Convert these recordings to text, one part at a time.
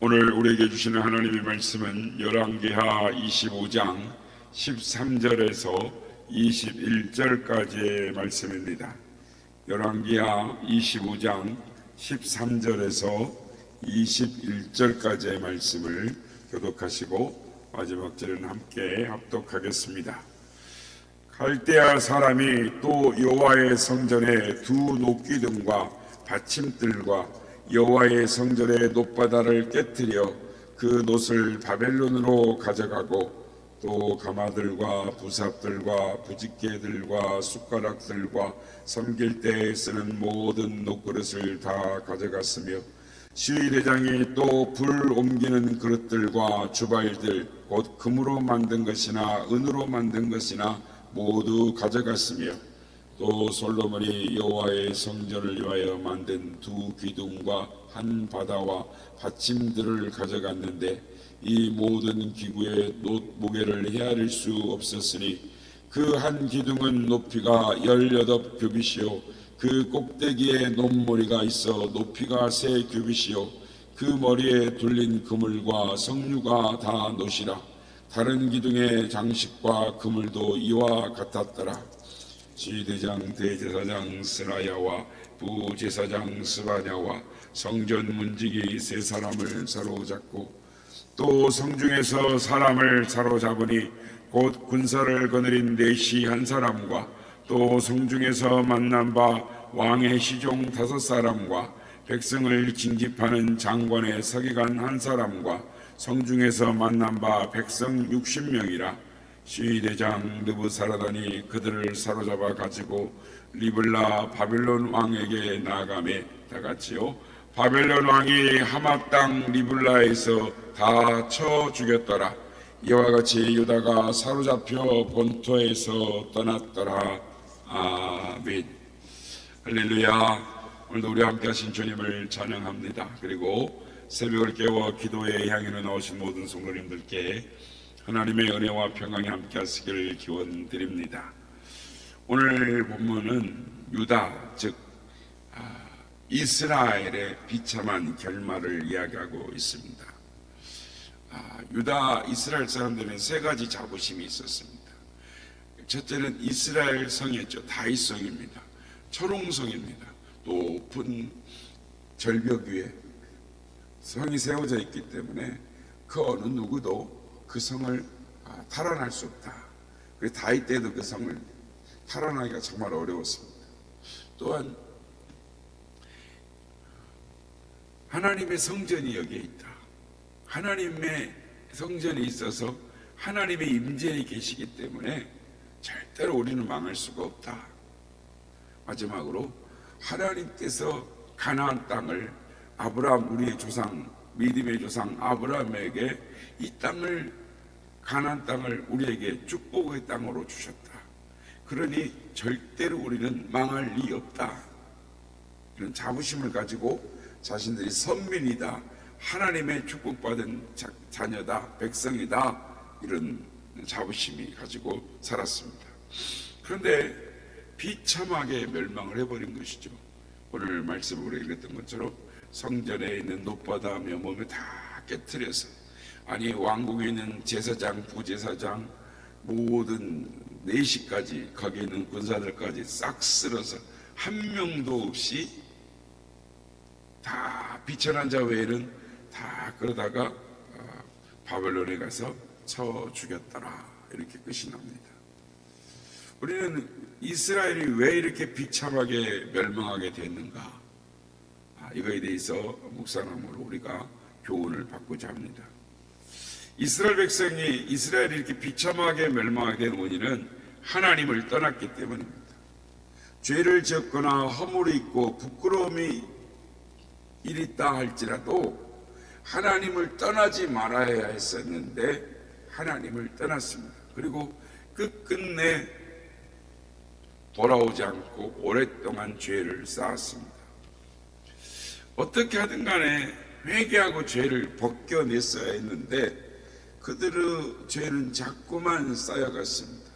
오늘 우리에게 주시는 하나님의 말씀은 열왕기하 25장 13절에서 21절까지의 말씀입니다. 열왕기하 25장 13절에서 21절까지의 말씀을 교독하시고 마지막 절은 함께 합독하겠습니다. 갈대아 사람이 또 여호와의 성전에 두 녹기둥과 받침들과 여호와의 성전의 놋바다를 깨뜨려 그 놋을 바벨론으로 가져가고 또 가마들과 부삽들과 부집개들과 숟가락들과 섬길 때 쓰는 모든 놋그릇을 다 가져갔으며 시위대장이 또 불 옮기는 그릇들과 주발들 곧 금으로 만든 것이나 은으로 만든 것이나 모두 가져갔으며 또 솔로몬이 여호와의 성전을 위하여 만든 두 기둥과 한 바다와 받침들을 가져갔는데 이 모든 기구의 놋 무게를 헤아릴 수 없었으니 그 한 기둥은 높이가 18규빗이요 그 꼭대기에 놋머리가 있어 높이가 3규빗이요 그 머리에 둘린 그물과 석류가 다 놋이라. 다른 기둥의 장식과 그물도 이와 같았더라. 지휘대장 대제사장 스라야와 부제사장 스바냐와 성전 문지기 3사람을 사로잡고 또 성중에서 사람을 사로잡으니 곧 군사를 거느린 내시 1사람과 또 성중에서 만난 바 왕의 시종 5사람과 백성을 징집하는 장관의 서기관 1사람과 성중에서 만난 바 백성 60명이라. 시위대장 느부사라단이 그들을 사로잡아 가지고 리블라 바벨론 왕에게 나아가매 다같이요 바벨론 왕이 하맛 땅 리블라에서 다 쳐 죽였더라. 이와 같이 유다가 사로잡혀 본토에서 떠났더라. 아멘. 할렐루야. 오늘도 우리 함께 하신 주님을 찬양합니다. 그리고 새벽을 깨워 기도에 향해로 나오신 모든 성도님들께 하나님의 은혜와 평강이 함께 하시기를 기원드립니다. 오늘 본문은 유다 즉 이스라엘의 비참한 결말을 이야기하고 있습니다. 유다 이스라엘 사람들은 3가지 자부심이 있었습니다. 첫째는 이스라엘 성이었죠. 다윗성입니다. 초롱성입니다. 높은 절벽 위에 성이 세워져 있기 때문에 그 어느 누구도 그 성을 탈환할 수 없다. 그래서 다윗 때도 그 성을 탈환하기가 정말 어려웠습니다. 또한 하나님의 성전이 여기에 있다. 하나님의 성전이 있어서 하나님의 임재에 계시기 때문에 절대로 우리는 망할 수가 없다. 마지막으로 하나님께서 가나안 땅을 아브라함 우리의 조상 믿음의 조상 아브라함에게 이 땅을 가나안 땅을 우리에게 축복의 땅으로 주셨다. 그러니 절대로 우리는 망할 리 없다. 이런 자부심을 가지고 자신들이 선민이다, 하나님의 축복받은 자녀다, 백성이다, 이런 자부심이 가지고 살았습니다. 그런데 비참하게 멸망을 해버린 것이죠. 오늘 말씀으로 읽었던 것처럼 성전에 있는 놋바다며 몸을 다 깨트려서, 아니 왕궁에 있는 제사장, 부제사장 모든 내시까지 거기에 있는 군사들까지 싹 쓸어서 한 명도 없이 다 비천한 자 외에는 다 그러다가 바벨론에 가서 쳐 죽였더라. 이렇게 끝이 납니다. 우리는 이스라엘이 왜 이렇게 비참하게 멸망하게 됐는가, 이거에 대해서 묵상함으로 우리가 교훈을 받고자 합니다. 이스라엘 백성이 이스라엘이 이렇게 비참하게 멸망하게 된 원인은 하나님을 떠났기 때문입니다. 죄를 지었거나 허물이 있고 부끄러움이 일있다 할지라도 하나님을 떠나지 말아야 했었는데 하나님을 떠났습니다. 그리고 끝끝내 돌아오지 않고 오랫동안 죄를 쌓았습니다. 어떻게 하든 간에 회개하고 죄를 벗겨냈어야 했는데 그들의 죄는 자꾸만 쌓여갔습니다.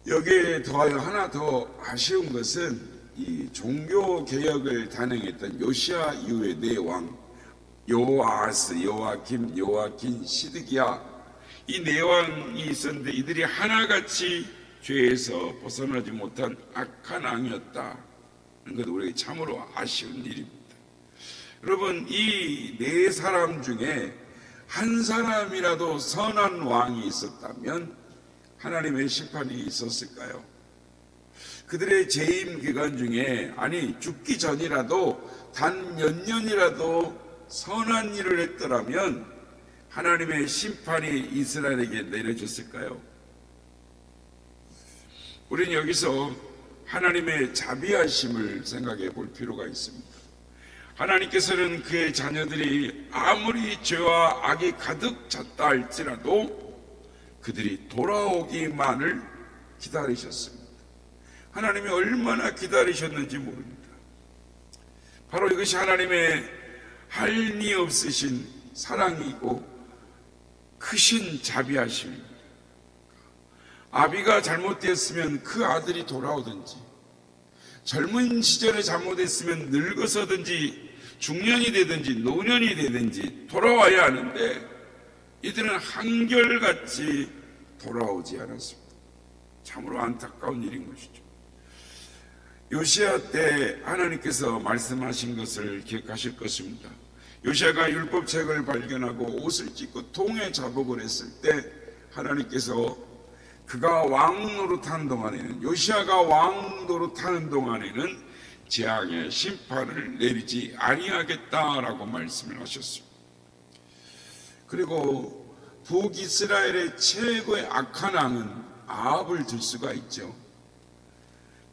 여기에 더하여 하나 더 아쉬운 것은 이 종교 개혁을 단행했던 요시야 이후의 네 왕, 여호아스, 요아김, 요아긴, 시드기야, 이 네 왕이 있었는데 이들이 하나같이 죄에서 벗어나지 못한 악한 왕이었다. 그것 우리에게 참으로 아쉬운 일입니다. 여러분, 이 네 사람 중에 한 사람이라도 선한 왕이 있었다면 하나님의 심판이 있었을까요? 그들의 재임 기간 중에, 아니 죽기 전이라도 단 몇 년이라도 선한 일을 했더라면 하나님의 심판이 이스라엘에게 내려졌을까요? 우리는 여기서 하나님의 자비하심을 생각해 볼 필요가 있습니다. 하나님께서는 그의 자녀들이 아무리 죄와 악이 가득 찼다 할지라도 그들이 돌아오기만을 기다리셨습니다. 하나님이 얼마나 기다리셨는지 모릅니다. 바로 이것이 하나님의 한리 없으신 사랑이고 크신 자비하심입니다. 아비가 잘못되었으면 그 아들이 돌아오든지, 젊은 시절에 잘못했으면 늙어서든지 중년이 되든지 노년이 되든지 돌아와야 하는데 이들은 한결같이 돌아오지 않았습니다. 참으로 안타까운 일인 것이죠. 요시야 때 하나님께서 말씀하신 것을 기억하실 것입니다. 요시야가 율법책을 발견하고 옷을 찢고 통에 자복을 했을 때 하나님께서 그가 왕 노릇하는 동안에는, 요시야가 왕 노릇하는 동안에는 재앙의 심판을 내리지 아니하겠다라고 말씀을 하셨습니다. 그리고 북이스라엘의 최고의 악한 왕은 아합을 들 수가 있죠.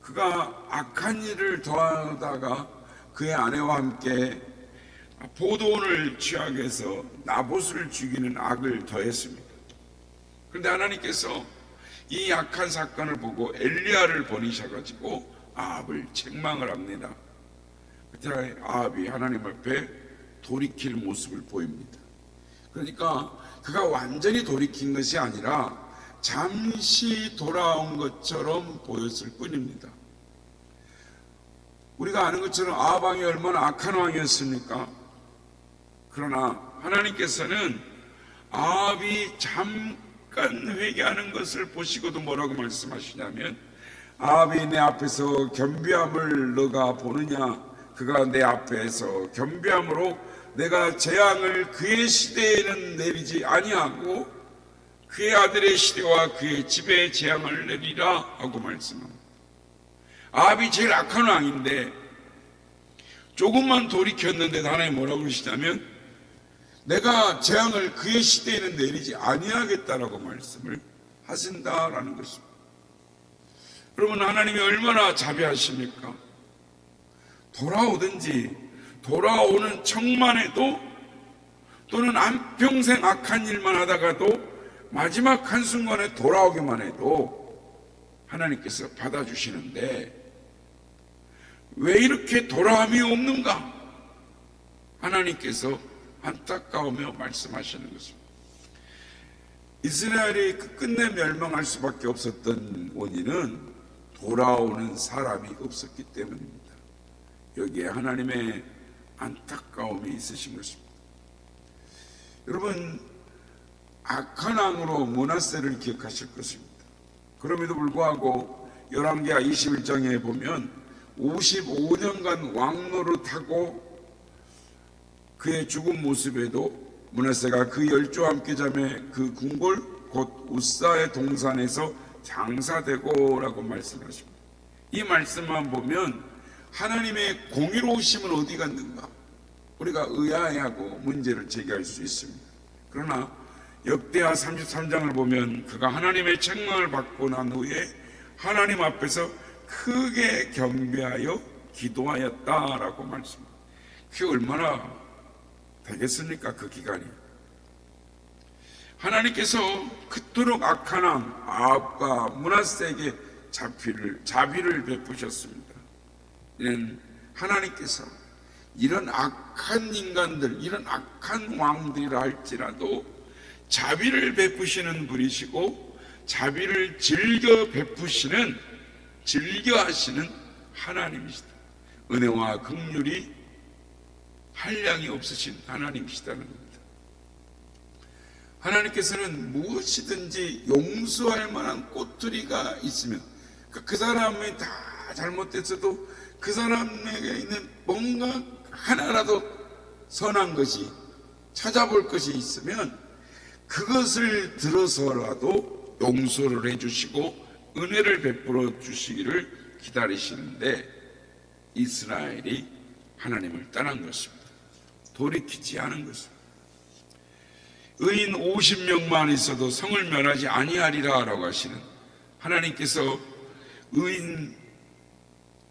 그가 악한 일을 더하다가 그의 아내와 함께 포도원을 취하게해서 나봇을 죽이는 악을 더했습니다. 그런데 하나님께서 이 악한 사건을 보고 엘리야를 보내셔가지고 아합을 책망을 합니다. 그때 아합이 하나님 앞에 돌이킬 모습을 보입니다. 그러니까 그가 완전히 돌이킨 것이 아니라 잠시 돌아온 것처럼 보였을 뿐입니다. 우리가 아는 것처럼 아합 왕이 얼마나 악한 왕이었습니까? 그러나 하나님께서는 아합이 잠깐 회개하는 것을 보시고도 뭐라고 말씀하시냐면, 아합이 내 앞에서 겸비함을 너가 보느냐? 그가 내 앞에서 겸비함으로 내가 재앙을 그의 시대에는 내리지 아니하고 그의 아들의 시대와 그의 집에 재앙을 내리라 하고 말씀합니다. 아합이 제일 악한 왕인데 조금만 돌이켰는데 하나님 뭐라고 그러시냐면 내가 재앙을 그의 시대에는 내리지 아니하겠다라고 말씀을 하신다라는 것입니다. 여러분, 하나님이 얼마나 자비하십니까? 돌아오든지 돌아오는 척만 해도, 또는 한평생 악한 일만 하다가도 마지막 한순간에 돌아오기만 해도 하나님께서 받아주시는데 왜 이렇게 돌아옴이 없는가? 하나님께서 안타까우며 말씀하시는 것입니다. 이스라엘이 끝내 멸망할 수밖에 없었던 원인은 돌아오는 사람이 없었기 때문입니다. 여기에 하나님의 안타까움이 있으신 것입니다. 여러분, 악한 왕으로 므낫세를 기억하실 것입니다. 그럼에도 불구하고 열왕기하 21장에 보면 55년간 왕노릇하고 그의 죽은 모습에도 므낫세가 그 열조와 함께 잠에 그 궁궐 곧 우사의 동산에서 장사되고라고 말씀하십니다. 이 말씀만 보면 하나님의 공의로우심은 어디 갔는가? 우리가 의아해하고 문제를 제기할 수 있습니다. 그러나 역대하 33장을 보면 그가 하나님의 책망을 받고 난 후에 하나님 앞에서 크게 경배하여 기도하였다라고 말씀합니다. 그게 얼마나 되겠습니까? 그 기간이. 하나님께서 그토록 악한 왕 아합과 므낫세에게 자비를 베푸셨습니다. 이는 하나님께서 이런 악한 인간들, 이런 악한 왕들이라 할지라도 자비를 베푸시는 분이시고 자비를 즐겨 베푸시는, 즐겨 하시는 하나님이시다. 은혜와 긍휼이 한량이 없으신 하나님이시다는 겁니다. 하나님께서는 무엇이든지 용서할 만한 꼬투리가 있으면 그 사람이 다 잘못됐어도 그 사람에게 있는 뭔가 하나라도 선한 것이 찾아볼 것이 있으면 그것을 들어서라도 용서를 해주시고 은혜를 베풀어 주시기를 기다리시는데 이스라엘이 하나님을 떠난 것입니다. 돌이키지 않은 것입니다. 의인 50명만 있어도 성을 멸하지 아니하리라 라고 하시는 하나님께서 의인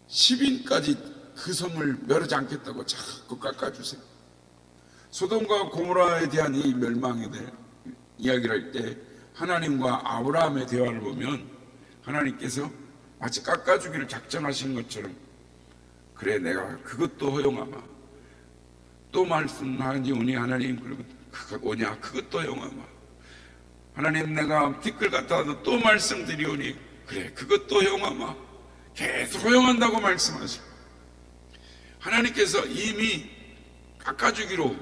10인까지 그 성을 멸하지 않겠다고 자꾸 깎아주세요. 소돔과 고모라에 대한 이 멸망에 대해 이야기를 할 때 하나님과 아브라함의 대화를 보면 하나님께서 마치 깎아주기를 작정하신 것처럼 그래 내가 그것도 허용하마 또 말씀하니 오니 하나님 그러면 그거 오냐 그것도 허용하마 하나님 내가 티끌 같아도 또 말씀드리오니 그래 그것도 허용하마 계속 허용한다고 말씀하시고 하나님께서 이미 깎아주기로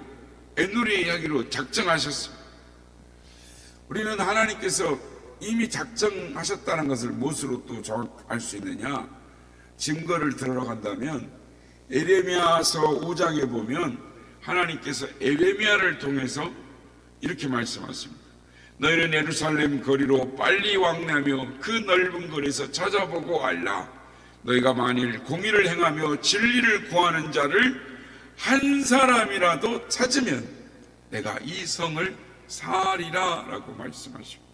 애누리의 이야기로 작정하셨습니다. 우리는 하나님께서 이미 작정하셨다는 것을 무엇으로 또 알 수 있느냐? 증거를 들어간다면 에레미야서 5장에 보면 하나님께서 에레미야를 통해서 이렇게 말씀하십니다. 너희는 예루살렘 거리로 빨리 왕래하며 그 넓은 거리에서 찾아보고 알라. 너희가 만일 공의를 행하며 진리를 구하는 자를 한 사람이라도 찾으면 내가 이 성을 사하리라 라고 말씀하십니다.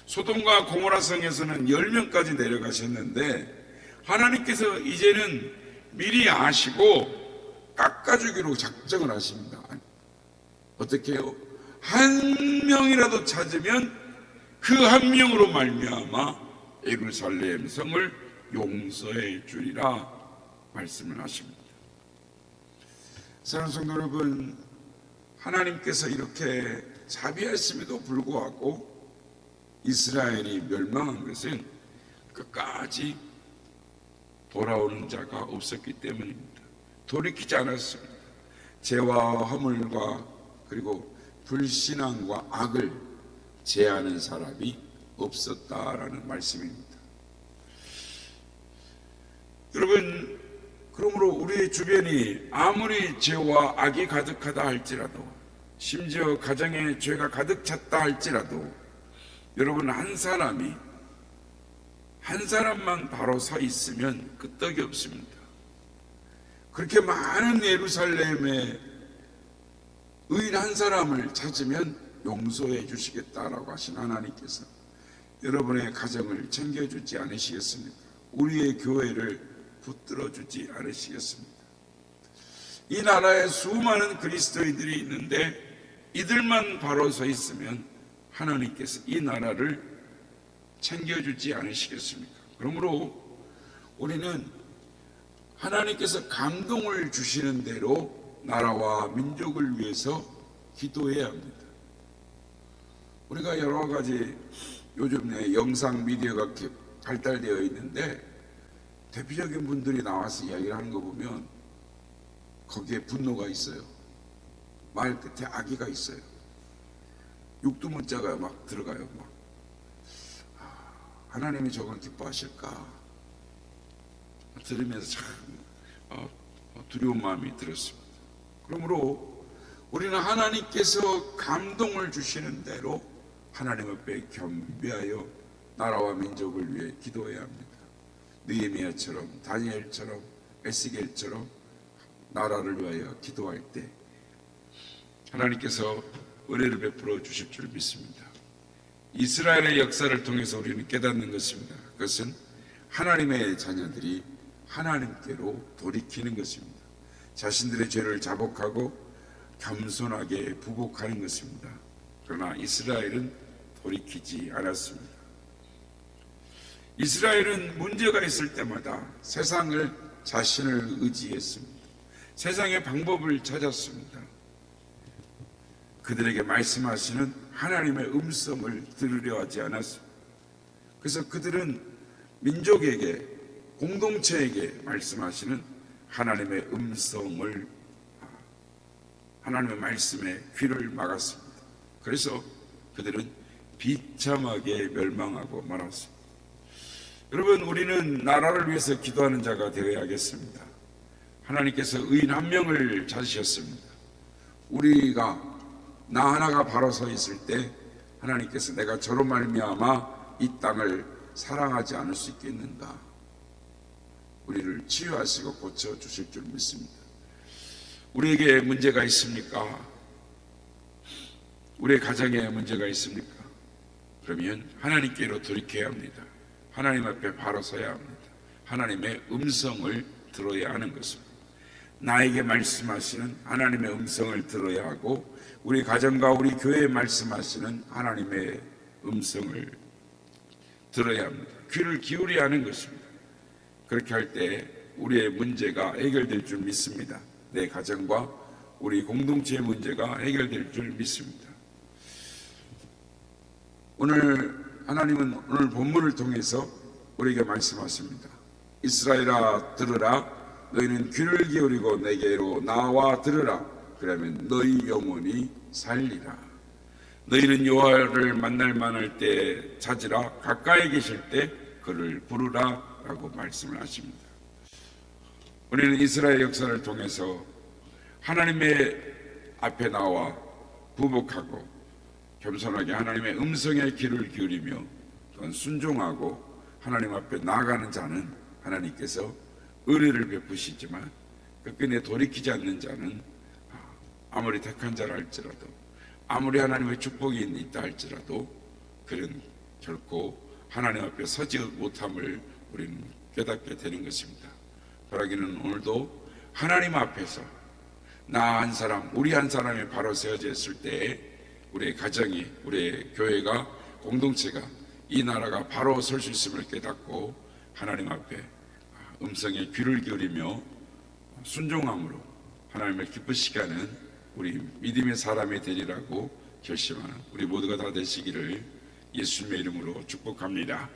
소돔과 고모라 성에서는 10명까지 내려가셨는데 하나님께서 이제는 미리 아시고 깎아주기로 작정을 하십니다. 어떻게 해요? 한 명이라도 찾으면 그 한 명으로 말미암아 예루살렘 성을 용서해 주리라 말씀을 하십니다. 사랑하는 성도 여러분, 하나님께서 이렇게 자비하심에도 불구하고 이스라엘이 멸망한 것은 끝까지 돌아오는 자가 없었기 때문입니다. 돌이키지 않았습니다. 죄와 허물과 그리고 불신앙과 악을 제하는 사람이 없었다라는 말씀입니다. 여러분, 그러므로 우리의 주변이 아무리 죄와 악이 가득하다 할지라도 심지어 가정에 죄가 가득 찼다 할지라도 여러분 한 사람만 바로 서 있으면 끄떡이 없습니다. 그렇게 많은 예루살렘에 의인 한 사람을 찾으면 용서해 주시겠다라고 하신 하나님께서 여러분의 가정을 챙겨주지 않으시겠습니까? 우리의 교회를 붙들어 주지 않으시겠습니까? 이 나라에 수많은 그리스도인들이 있는데 이들만 바로 서 있으면 하나님께서 이 나라를 챙겨주지 않으시겠습니까? 그러므로 우리는 하나님께서 감동을 주시는 대로 나라와 민족을 위해서 기도해야 합니다. 우리가 여러 가지 요즘 영상 미디어가 발달되어 있는데 대표적인 분들이 나와서 이야기를 하는 거 보면 거기에 분노가 있어요. 말 끝에 악의가 있어요. 육두문자가 막 들어가요. 하나님이 저걸 기뻐하실까? 들으면서 참 두려운 마음이 들었습니다. 그러므로 우리는 하나님께서 감동을 주시는 대로 하나님 앞에 겸비하여 나라와 민족을 위해 기도해야 합니다. 느헤미야처럼 다니엘처럼 에스겔처럼 나라를 위하여 기도할 때 하나님께서 은혜를 베풀어 주실 줄 믿습니다. 이스라엘의 역사를 통해서 우리는 깨닫는 것입니다. 그것은 하나님의 자녀들이 하나님께로 돌이키는 것입니다. 자신들의 죄를 자복하고 겸손하게 부복하는 것입니다. 그러나 이스라엘은 돌이키지 않았습니다. 이스라엘은 문제가 있을 때마다 세상을 자신을 의지했습니다. 세상의 방법을 찾았습니다. 그들에게 말씀하시는 하나님의 음성을 들으려 하지 않았습니다. 그래서 그들은 민족에게 공동체에게 말씀하시는 하나님의 음성을 하나님의 말씀에 귀를 막았습니다. 그래서 그들은 비참하게 멸망하고 말았습니다. 여러분, 우리는 나라를 위해서 기도하는 자가 되어야겠습니다. 하나님께서 의인 한 명을 찾으셨습니다. 우리가 나 하나가 바로 서 있을 때 하나님께서 내가 저로 말미암아 이 땅을 사랑하지 않을 수 있겠는가, 우리를 치유하시고 고쳐주실 줄 믿습니다. 우리에게 문제가 있습니까? 우리의 가정에 문제가 있습니까? 그러면 하나님께로 돌이켜야 합니다. 하나님 앞에 바로 서야 합니다. 하나님의 음성을 들어야 하는 것입니다. 나에게 말씀하시는 하나님의 음성을 들어야 하고, 우리 가정과 우리 교회에 말씀하시는 하나님의 음성을 들어야 합니다. 귀를 기울여야 하는 것입니다. 그렇게 할 때 우리의 문제가 해결될 줄 믿습니다. 내 가정과 우리 공동체의 문제가 해결될 줄 믿습니다. 하나님은 오늘 본문을 통해서 우리에게 말씀하십니다. 이스라엘아 들으라, 너희는 귀를 기울이고 내게로 나와 들으라. 그러면 너희 영혼이 살리라. 너희는 여호와를 만날 만할 때 찾으라, 가까이 계실 때 그를 부르라 라고 말씀을 하십니다. 우리는 이스라엘 역사를 통해서 하나님의 앞에 나와 부복하고 겸손하게 하나님의 음성에 귀를 기울이며 또한 순종하고 하나님 앞에 나아가는 자는 하나님께서 은혜를 베푸시지만 끝끝내 돌이키지 않는 자는 아무리 택한 자라 할지라도, 아무리 하나님의 축복이 있다 할지라도 그는 결코 하나님 앞에 서지 못함을 우리는 깨닫게 되는 것입니다. 바라기는 오늘도 하나님 앞에서 나 한 사람, 우리 한 사람이 바로 세워져 있을 때에 우리의 가정이, 우리의 교회가, 공동체가, 이 나라가 바로 설 수 있음을 깨닫고 하나님 앞에 음성에 귀를 기울이며 순종함으로 하나님을 기쁘시게 하는 우리 믿음의 사람이 되리라고 결심하는 우리 모두가 다 되시기를 예수님의 이름으로 축복합니다.